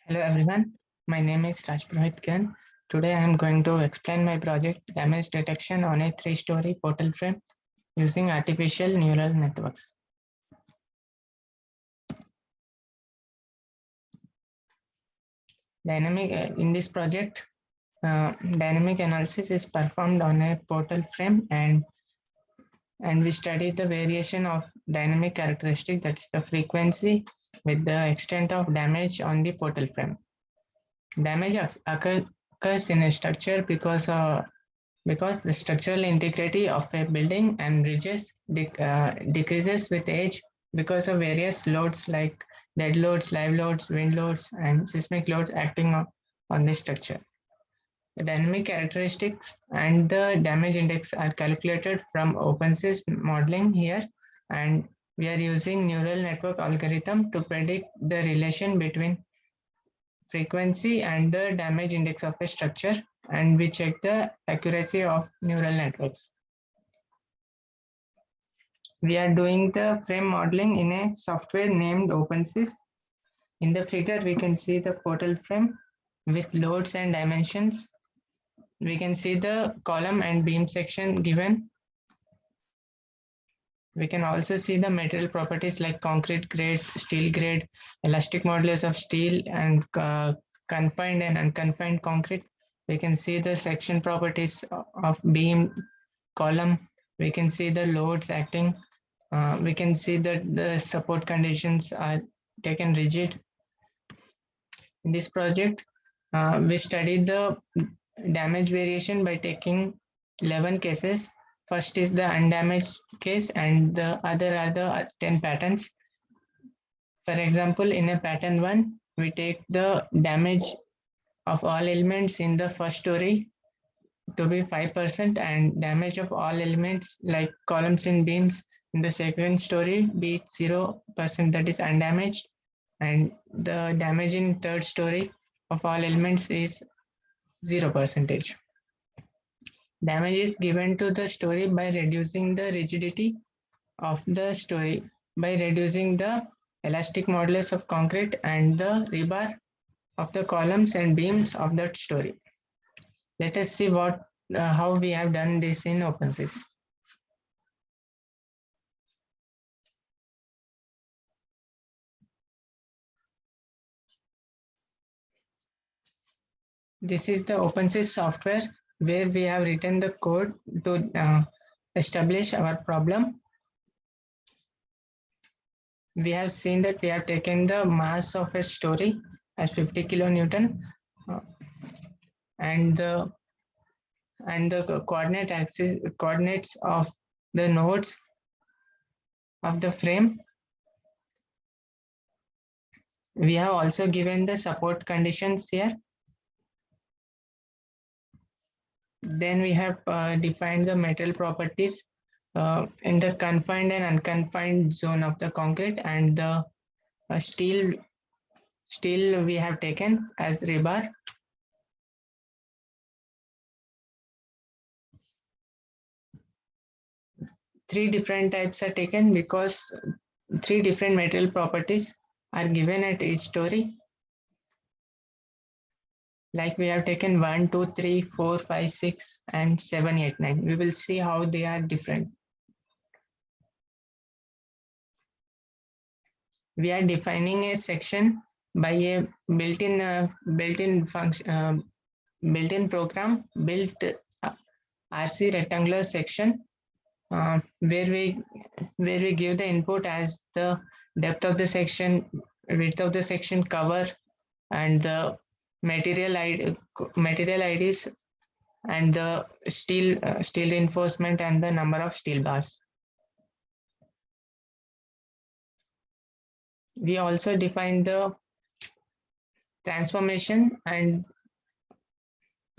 Hello everyone, my name is Raj Purohit Khan. Today I am going to explain my project damage detection on a 3-story portal frame using artificial neural networks. In this project, dynamic analysis is performed on a portal frame and we study the variation of dynamic characteristic, that is the frequency with the extent of damage on the portal frame. Damage occurs in a structure because the structural integrity of a building and bridges decreases with age because of various loads like dead loads, live loads, wind loads, and seismic loads acting on the structure. The dynamic characteristics and the damage index are calculated from OpenSys modeling here, and we are using neural network algorithm to predict the relation between frequency and the damage index of a structure, and we check the accuracy of neural networks. We are doing the frame modeling in a software named OpenSys. In the figure, we can see the portal frame with loads and dimensions. We can see the column and beam section given. We can also see the material properties like concrete grade, steel grade, elastic modulus of steel, and confined and unconfined concrete. We can see the section properties of beam, column. We can see the loads acting. We can see that the support conditions are taken rigid. In this project, we studied the damage variation by taking 11 cases. First is the undamaged case, and the other are the 10 patterns. For example, in a pattern 1, we take the damage of all elements in the first story to be 5%, and damage of all elements like columns and beams in the second story be 0%, that is undamaged, and the damage in third story of all elements is 0%. Damage is given to the story by reducing the rigidity of the story, by reducing the elastic modulus of concrete and the rebar of the columns and beams of that story. Let us see how we have done this in OpenSys. This is the OpenSys software where we have written the code to establish our problem. We have seen that we have taken the mass of a story as 50 kilonewton and the coordinates of the nodes of the frame. We have also given the support conditions here. Then we have defined the material properties in the confined and unconfined zone of the concrete, and the steel we have taken as rebar. Three different types are taken because 3 different material properties are given at each story. Like we have taken 1, 2, 3, 4, 5, 6, and 7, 8, 9. We will see how they are different. We are defining a section by a built-in function, built-in program, built RC rectangular section, where we give the input as the depth of the section, width of the section, cover, and the material IDs, and the steel reinforcement, and the number of steel bars. We also define the transformation and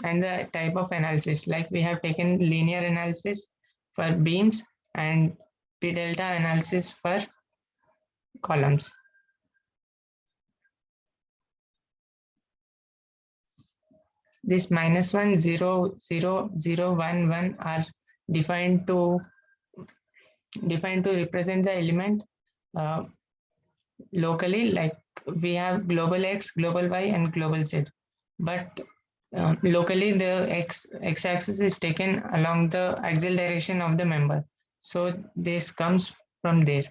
the type of analysis. Like we have taken linear analysis for beams and P delta analysis for columns. This -1, 0, 0, 0, 1, 1 are defined to represent the element locally, like we have global X, global Y, and global Z. But locally, the x-axis is taken along the axial direction of the member. So this comes from there.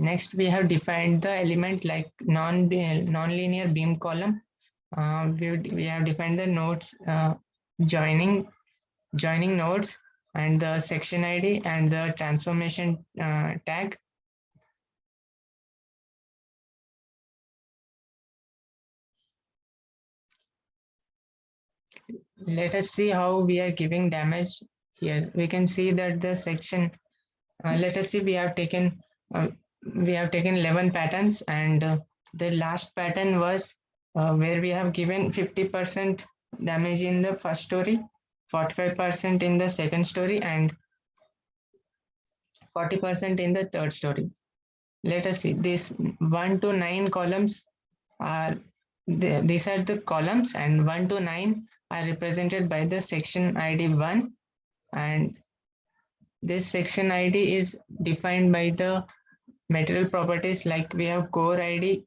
Next, we have defined the element like non-linear beam column. We have defined the nodes joining nodes and the section ID and the transformation tag. Let us see how we are giving damage here. We can see that the section, let us see, uh, we have taken 11 patterns, and the last pattern was where we have given 50% damage in the first story, 45% in the second story, and 40% in the third story. Let us see, these 1 to 9 columns are these are the columns, and 1 to 9 are represented by the section ID 1, and this section ID is defined by the material properties like we have core ID,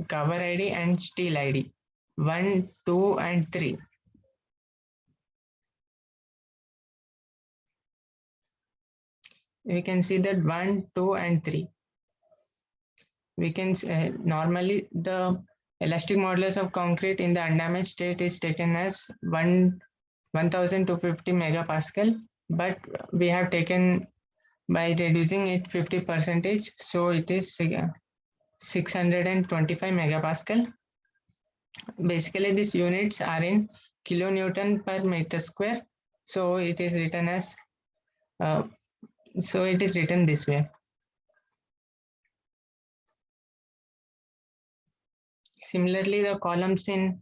cover ID, and steel ID 1, 2, and 3. We can see that 1, 2, and 3. We can normally the elastic modulus of concrete in the undamaged state is taken as 1250 megapascal, but we have taken by reducing it 50 percentage, so it is 625 megapascal. Basically, these units are in kilonewton per meter square, so it is written as so it is written this way. Similarly, the columns in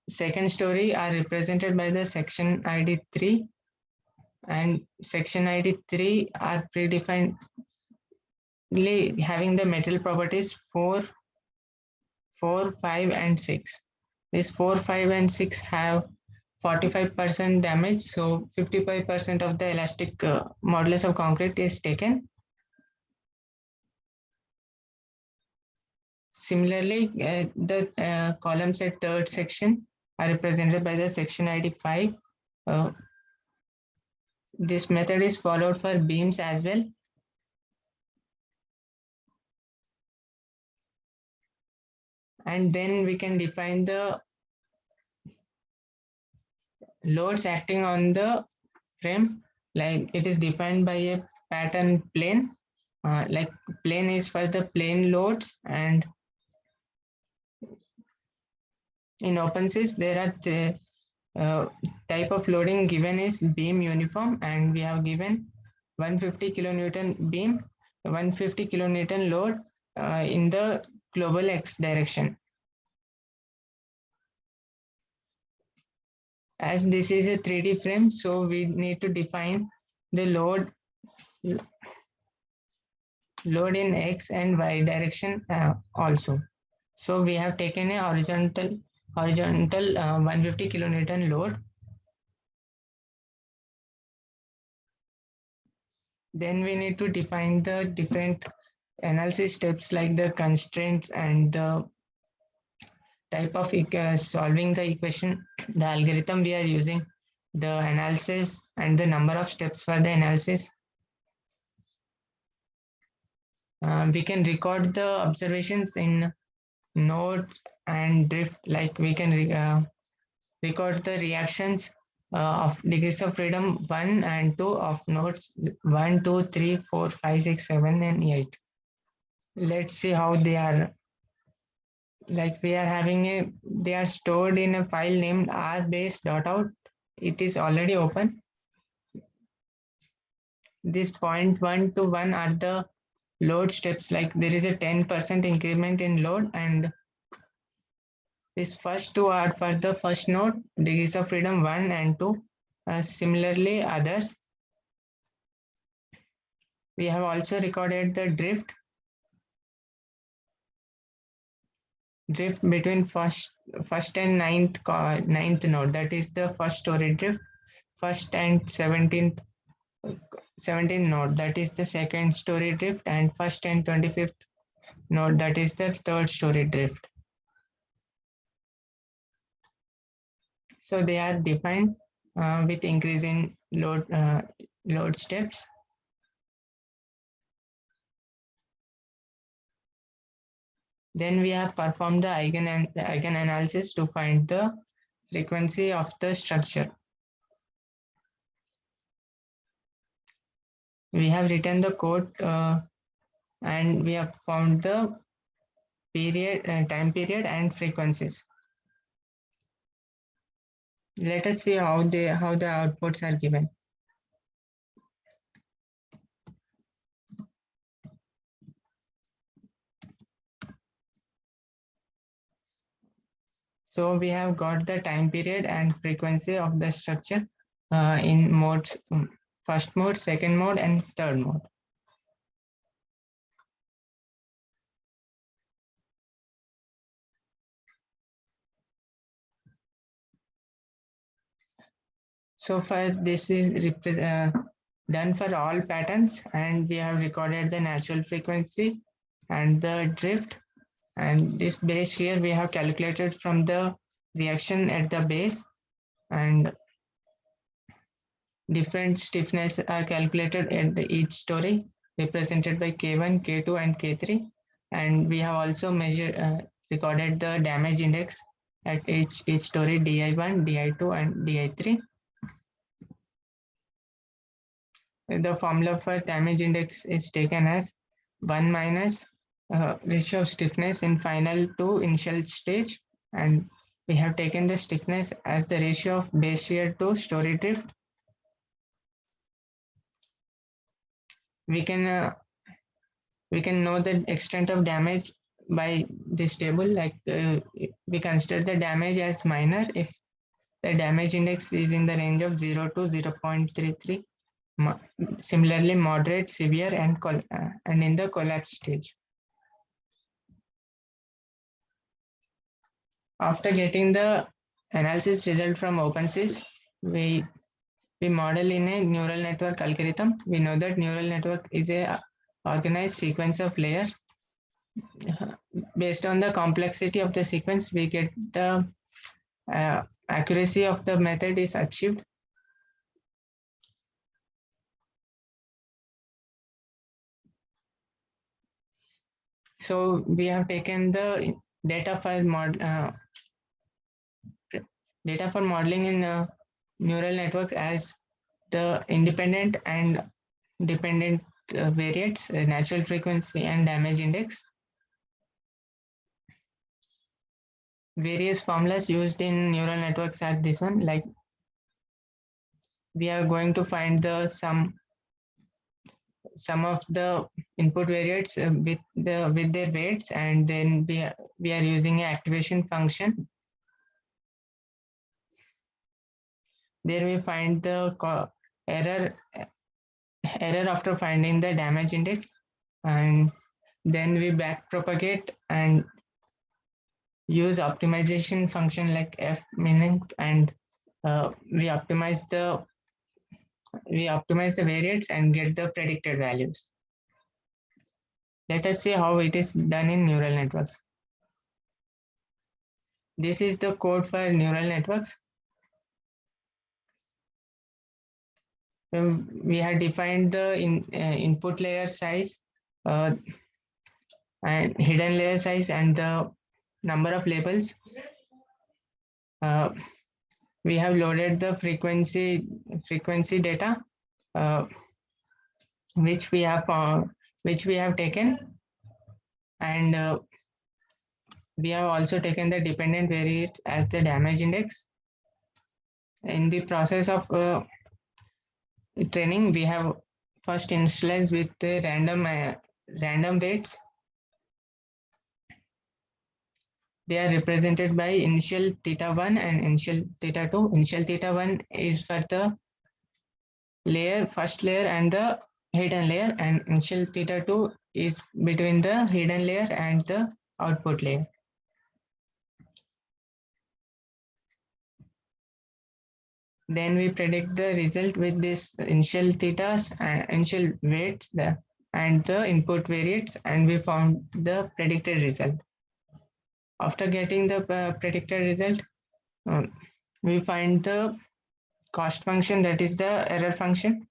second story are represented by the section ID 3, and section ID 3 are predefined having the metal properties 4, 5, and 6. These 4, 5, and 6 have 45% damage, so 55% of the elastic modulus of concrete is taken. Similarly, the columns at third section are represented by the section ID 5. This method is followed for beams as well. And then we can define the loads acting on the frame, like it is defined by a pattern plane. Like plane is for the plane loads, and in OpenSys there are type of loading given is beam uniform, and we have given 150 kilonewton beam, 150 kilonewton load in the global X direction. As this is a 3D frame, so we need to define the load in X and Y direction also. So we have taken a horizontal 150 kilonewton load. Then we need to define the different analysis steps like the constraints and the type of solving the equation, the algorithm we are using, the analysis, and the number of steps for the analysis. We can record the observations in node and drift, like we can record the reactions of degrees of freedom 1 and 2 of nodes 1, 2, 3, 4, 5, 6, 7, and 8. Let's see how they are. Like we are having they are stored in a file named rbase.out. It is already open. This 0.1 to 1 are the load steps, like there is a 10% increment in load, and these first two are for the first node, degrees of freedom 1 and 2. Similarly, others. We have also recorded the drift between first and ninth node, that is the first story drift, first and 17th 17th node, that is the second story drift, and first and 25th node, that is the third story drift. So they are defined with increase in load steps. Then we have performed the eigen analysis to find the frequency of the structure. We have written the code and we have found the time period and frequencies. Let us see how the outputs are given. So we have got the time period and frequency of the structure in modes, first mode, second mode, and third mode. So far, this is done for all patterns, and we have recorded the natural frequency and the drift. And this base here we have calculated from the reaction at the base, and different stiffness are calculated at each story, represented by K1, K2, and K3. And we have also recorded the damage index at each story, DI1, DI2, and DI3. The formula for damage index is taken as 1 minus ratio of stiffness in final to initial stage, and we have taken the stiffness as the ratio of base shear to story drift. We can know the extent of damage by this table. Like we consider the damage as minor if the damage index is in the range of 0 to 0.33. Similarly, moderate, severe, and in the collapse stage. After getting the analysis result from OpenSys, we model in a neural network algorithm. We know that neural network is a organized sequence of layers. Based on the complexity of the sequence, we get the accuracy of the method is achieved. So we have taken the data for modeling in neural networks as the independent and dependent variates, natural frequency and damage index. Various formulas used in neural networks are this one. Like we are going to find the sum of the input variates with their weights, and then we are using an activation function. There we find the error after finding the damage index, and then we back propagate and use optimization function like fmin, and we optimize the variates and get the predicted values. Let us see how it is done in neural networks. This is the code for neural networks. We have defined the input layer size and hidden layer size and the number of labels. We have loaded the frequency data, which we have taken, and we have also taken the dependent variates as the damage index. In the process of training, we have first initialized with the random weights. They are represented by initial theta1 and initial theta2. Initial theta1 is for the first layer and the hidden layer, and initial theta2 is between the hidden layer and the output layer. Then we predict the result with this initial thetas and initial weights and the input variates, and we found the predicted result. After getting the predicted result, um, we find the cost function, that is the error function.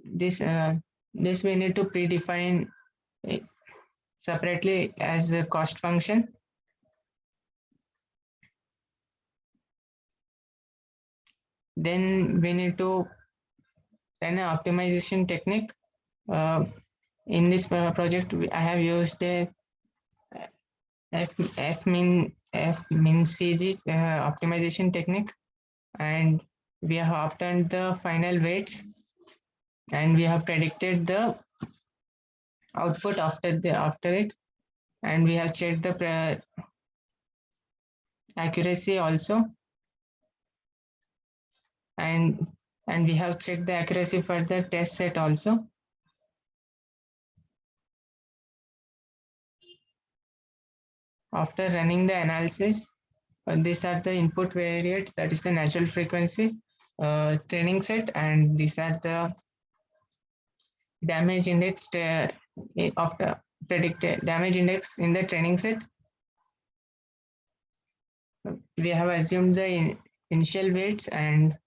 This we need to predefine separately as a cost function. Then we need to run an optimization technique. In this project, I have used a fmin CG optimization technique, and we have obtained the final weights, and we have predicted the output after it, and we have checked the accuracy also, and we have checked the accuracy for the test set also. After running the analysis, these are the input variates, that is the natural frequency, training set, and these are the damage index after predicted damage index in the training set. We have assumed the initial weights, and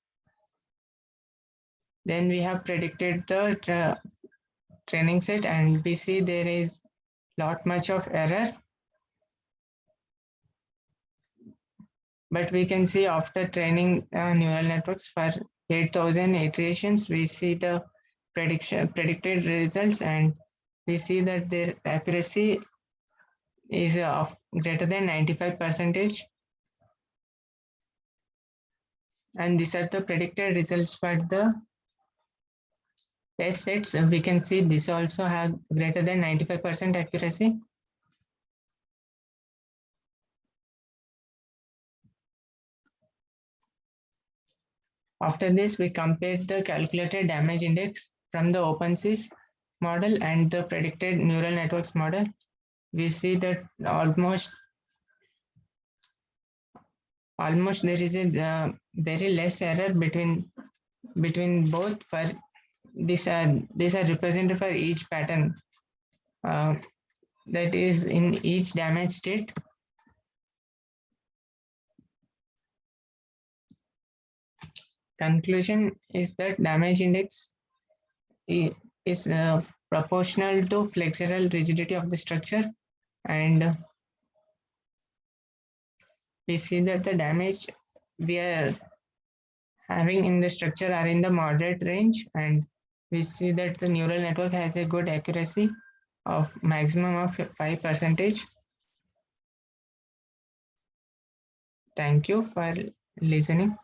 then we have predicted the training set, and we see there is lot much of error, but we can see after training neural networks for 8,000 iterations, we see the predicted results, and we see that their accuracy is of greater than 95%. And these are the predicted results for the test sets. We can see this also have greater than 95% accuracy. After this, we compared the calculated damage index from the OpenSys model and the predicted neural networks model. We see that almost there is a very less error between both. For these are represented for each pattern that is in each damage state. Conclusion is that damage index is proportional to flexural rigidity of the structure, and we see that the damage we are having in the structure are in the moderate range, and we see that the neural network has a good accuracy of maximum of 5%. Thank you for listening.